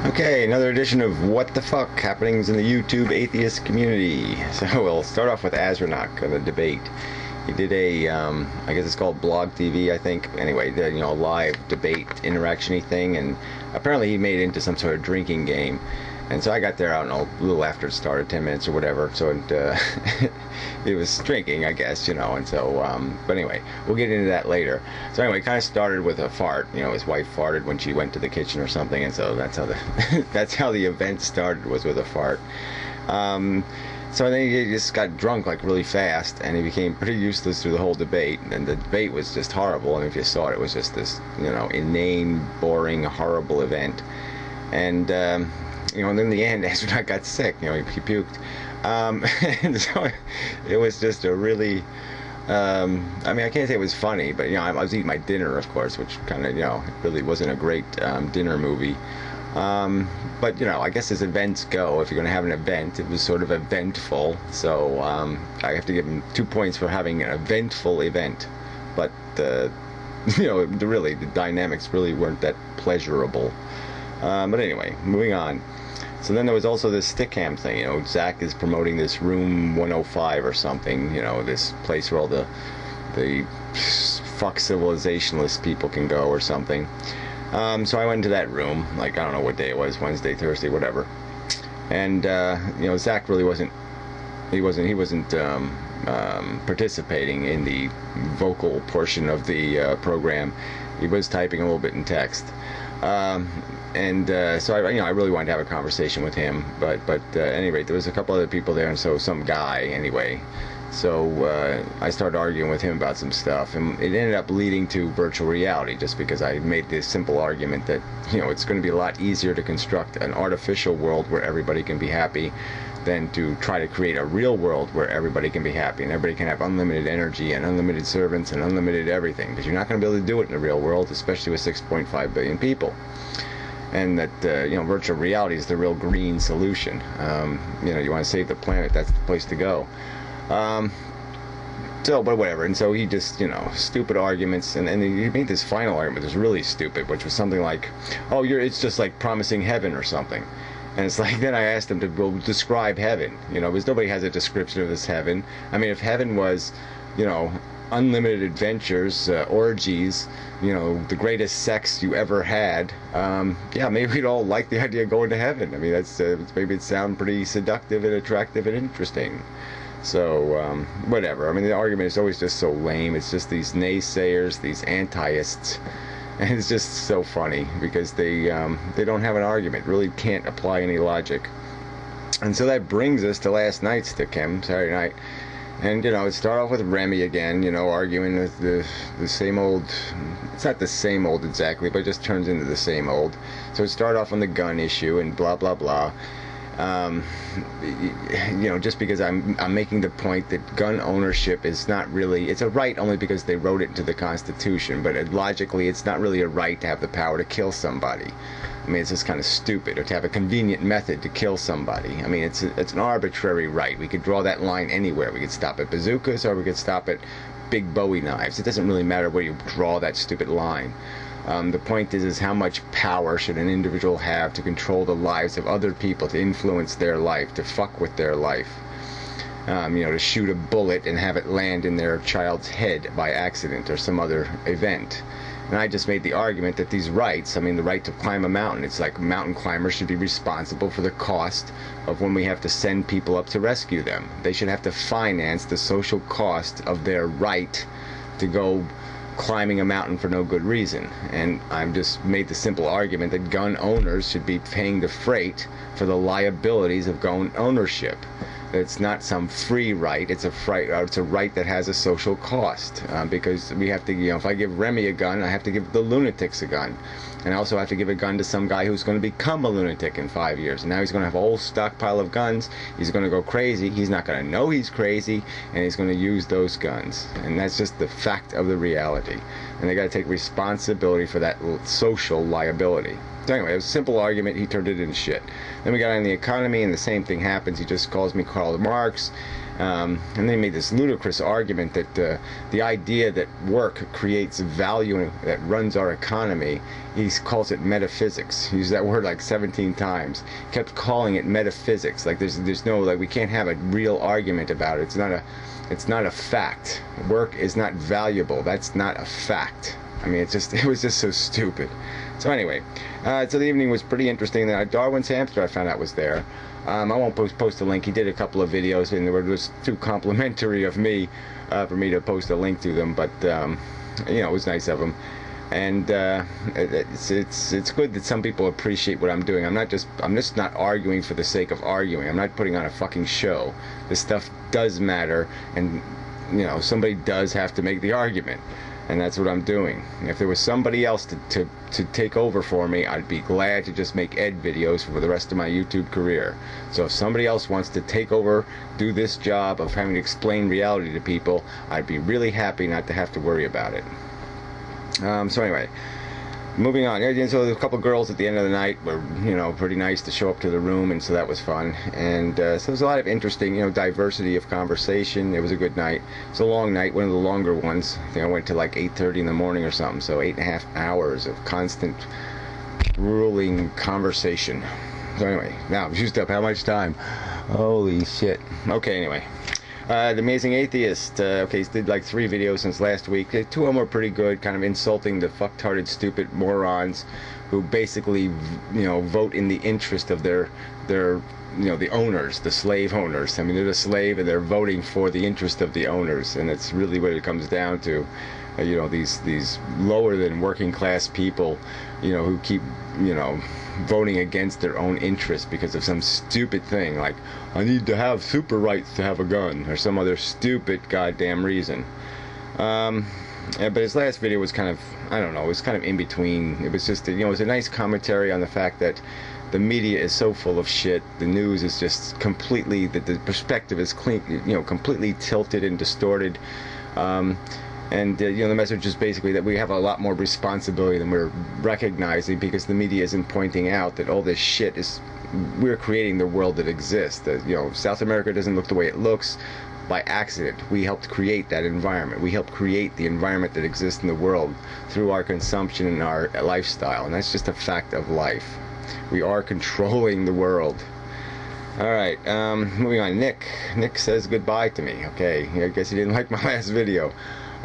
Okay, another edition of What the Fuck Happenings in the YouTube Atheist Community. So we'll start off with Azranok on the debate. He did a, I guess it's called Blog TV, I think. Anyway, the, live debate interaction-y thing, and apparently he made it into some sort of drinking game. And so I got there, I don't know, a little after it started, 10 minutes or whatever. So it was drinking, I guess, and so, but anyway, we'll get into that later. So anyway, it kind of started with a fart. His wife farted when she went to the kitchen or something, and so that's how the that's how the event started, was with a fart. So then he just got drunk like really fast, and he became pretty useless through the whole debate. And the debate was just horrible. I mean, if you saw it, it was just this, inane, boring, horrible event. And and in the end, Astronaut got sick. He puked. And so it was just a really, I mean, I can't say it was funny, but, I was eating my dinner, of course, which kind of, really wasn't a great dinner movie. But, I guess as events go, if you're going to have an event, it was sort of eventful. So I have to give him 2 points for having an eventful event. But, really, the dynamics really weren't that pleasurable. But anyway, moving on. So then there was also this stickam thing. Zach is promoting this room 105 or something. This place where all the fuck civilizationalist people can go or something. So I went into that room, like, I don't know what day it was, Wednesday, Thursday, whatever. And Zach really wasn't participating in the vocal portion of the program. He was typing a little bit in text. So I really wanted to have a conversation with him, but at any rate, there was a couple other people there, and so some guy anyway. So I started arguing with him about some stuff, and it ended up leading to virtual reality, just because I made this simple argument that it's going to be a lot easier to construct an artificial world where everybody can be happy than to try to create a real world where everybody can be happy and everybody can have unlimited energy and unlimited servants and unlimited everything, because you're not going to be able to do it in the real world, especially with 6.5 billion people. And that virtual reality is the real green solution. You want to save the planet, that's the place to go. But whatever. And so he just, stupid arguments, and he made this final argument that was really stupid, which was something like, oh, it's just like promising heaven or something. And it's like, then I asked him to, well, describe heaven, because nobody has a description of this heaven. I mean, if heaven was, unlimited adventures, orgies, the greatest sex you ever had, maybe we'd all like the idea of going to heaven. I mean, that's maybe it'd sound pretty seductive and attractive and interesting. So, whatever. I mean, the argument is always just so lame. It's just these naysayers, these antiheists. And it's just so funny because they don't have an argument, really can't apply any logic. And so that brings us to last night's stickam, Saturday night. And, it started off with Remy again, arguing with the same old, it's not the same old exactly, but it just turns into the same old. So it started off on the gun issue and blah, blah, blah. Just because I'm making the point that gun ownership is not really, it's a right only because they wrote it into the Constitution, but logically it's not really a right to have the power to kill somebody. I mean, it's just kind of stupid, or to have a convenient method to kill somebody. I mean, it's an arbitrary right. We could draw that line anywhere. We could stop at bazookas, or we could stop at big Bowie knives. It doesn't really matter where you draw that stupid line. The point is how much power should an individual have to control the lives of other people, to influence their life, to fuck with their life. To shoot a bullet and have it land in their child's head by accident or some other event. And I just made the argument that these rights, I mean, the right to climb a mountain, it's like mountain climbers should be responsible for the cost of when we have to send people up to rescue them. They should have to finance the social cost of their right to go climbing a mountain for no good reason. And I've just made the simple argument that gun owners should be paying the freight for the liabilities of gun ownership. It's not some free right. It's a right that has a social cost, because we have to, if I give Remy a gun, I have to give the lunatics a gun, and I also have to give a gun to some guy who's going to become a lunatic in 5 years. And now he's going to have a whole stockpile of guns. He's going to go crazy. He's not going to know he's crazy, and he's going to use those guns. And that's just the fact of the reality. And they got to take responsibility for that social liability. So anyway, it was a simple argument. He turned it into shit. Then we got on the economy, and the same thing happens. He just calls me Karl Marx. And then he made this ludicrous argument that the idea that work creates value that runs our economy, he calls it metaphysics. He used that word like 17 times. Kept calling it metaphysics. Like there's no, like, we can't have a real argument about it. It's not a fact. Work is not valuable. That's not a fact. I mean, it was just so stupid. So anyway, so the evening was pretty interesting. Darwin's hamster, I found out, was there. I won't post a link. He did a couple of videos, and they were just too complimentary of me for me to post a link to them. But you know, it was nice of him. And it's good that some people appreciate what I'm doing. I'm just not arguing for the sake of arguing. I'm not putting on a fucking show. This stuff does matter, and you know, somebody does have to make the argument. And that's what I'm doing. If there was somebody else to take over for me, I'd be glad to just make Ed videos for the rest of my YouTube career. So if somebody else wants to take over, do this job of having to explain reality to people, I'd be really happy not to have to worry about it. So anyway, moving on. So there were a couple girls at the end of the night were, you know, pretty nice to show up to the room, and so that was fun. And so there's a lot of interesting, you know, diversity of conversation. It was a good night. It's a long night, one of the longer ones. I think I went to like 8:30 in the morning or something. So 8.5 hours of constant, grueling conversation. So anyway, now I've used up how much time? Holy shit. Okay, anyway. The Amazing Atheist, okay, he did like 3 videos since last week. 2 of them were pretty good, kind of insulting the fucktarded, stupid morons who basically, you know, vote in the interest of their you know, the owners, the slave owners. I mean, they're the slave and they're voting for the interest of the owners, and it's really what it comes down to. You know, these lower than working class people, you know, who keep, you know, voting against their own interests because of some stupid thing like, I need to have super rights to have a gun, or some other stupid goddamn reason. Yeah, but his last video was kind of, I don't know, it was kind of in between. It was just, you know, it was a nice commentary on the fact that the media is so full of shit. The news is just completely, the perspective is clean, you know, completely tilted and distorted. And you know, the message is basically that we have a lot more responsibility than we're recognizing, because the media isn't pointing out that all this shit is, we're creating the world that exists. You know, South America doesn't look the way it looks by accident. We helped create that environment. We helped create the environment that exists in the world through our consumption and our lifestyle, and that's just a fact of life. We are controlling the world. Alright, moving on. Nick says goodbye to me. Okay, I guess he didn't like my last video.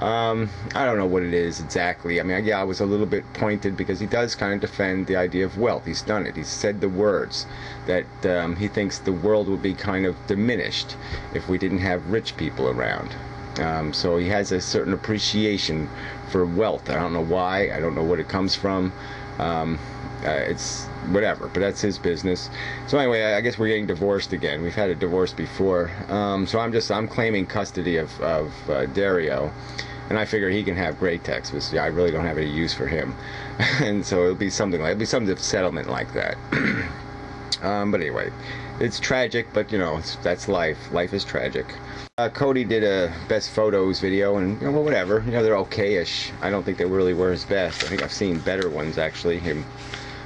I don't know what it is exactly. I mean, yeah, I was a little bit pointed because he does kind of defend the idea of wealth. He's done it. He's said the words that he thinks the world would be kind of diminished if we didn't have rich people around. So he has a certain appreciation for wealth. I don't know why. I don't know what it comes from. It's whatever, but that's his business. So anyway, I guess we're getting divorced again. We've had a divorce before. So I'm claiming custody of Dario. And I figure he can have Great-Tex, because I really don't have any use for him. And so it'll be some settlement like that. But anyway, it's tragic, but you know, that's life. Life is tragic. Cody did a best photos video, and you know, well, whatever. You know, they're okay-ish. I don't think they really were his best. I think I've seen better ones actually.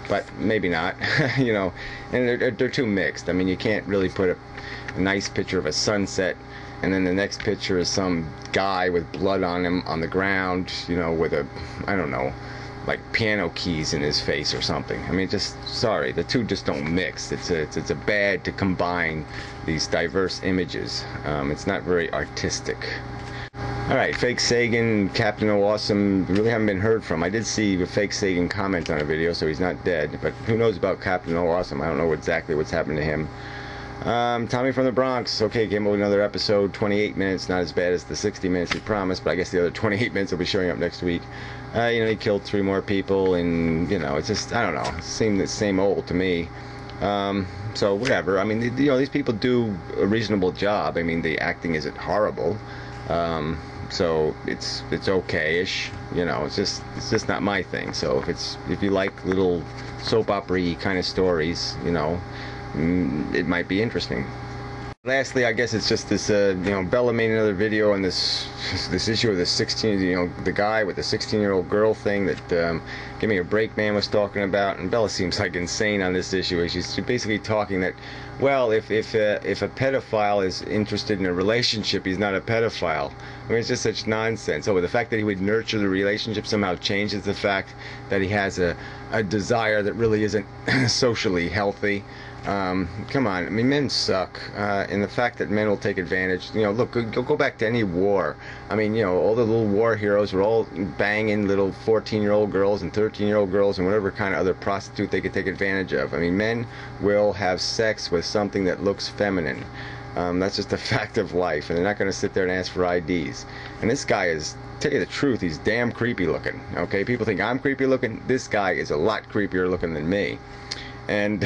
But maybe not. You know, and they're too mixed. I mean, you can't really put a nice picture of a sunset, and then the next picture is some guy with blood on him on the ground, you know, with I don't know, like piano keys in his face or something. I mean, just, sorry, the two just don't mix. It's a bad to combine these diverse images. It's not very artistic. Alright, Fake Sagan, Captain Awesome, really haven't been heard from. I did see a Fake Sagan comment on a video, so he's not dead, but who knows about Captain Awesome? I don't know exactly what's happened to him. Tommy from the Bronx, okay, came up with another episode, 28 minutes, not as bad as the 60 minutes he promised, but I guess the other 28 minutes will be showing up next week. You know, he killed 3 more people, and, you know, it's just, I don't know, it seemed the same old to me. So, whatever, I mean, you know, these people do a reasonable job. I mean, the acting isn't horrible. So it's okay-ish, you know. It's just not my thing. So if you like little soap opera-y kind of stories, you know, it might be interesting. Lastly, I guess it's just this, you know, Bella made another video on this issue of the 16, you know, the guy with the 16-year-old girl thing that Give Me a Break Man was talking about, and Bella seems like insane on this issue. She's basically talking that, well, if a pedophile is interested in a relationship, he's not a pedophile. I mean, it's just such nonsense. Oh, the fact that he would nurture the relationship somehow changes the fact that he has a desire that really isn't socially healthy. Come on, I mean, men suck, and the fact that men will take advantage, look, go back to any war. I mean, all the little war heroes were all banging little 14-year-old girls and 13-year-old girls and whatever kind of other prostitute they could take advantage of. I mean, men will have sex with something that looks feminine. That's just a fact of life, and they're not going to sit there and ask for IDs. And this guy is, tell you the truth, he's damn creepy looking, okay? People think I'm creepy looking. This guy is a lot creepier looking than me. And,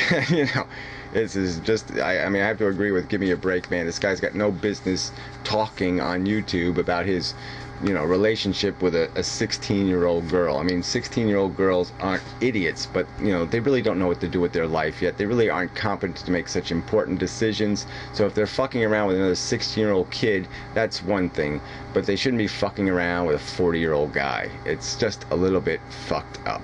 this is just, I mean, I have to agree with Give Me a Break, man. This guy's got no business talking on YouTube about his, relationship with a 16-year-old girl. I mean, 16-year-old girls aren't idiots, but, they really don't know what to do with their life yet. They really aren't competent to make such important decisions. So if they're fucking around with another 16-year-old kid, that's one thing. But they shouldn't be fucking around with a 40-year-old guy. It's just a little bit fucked up.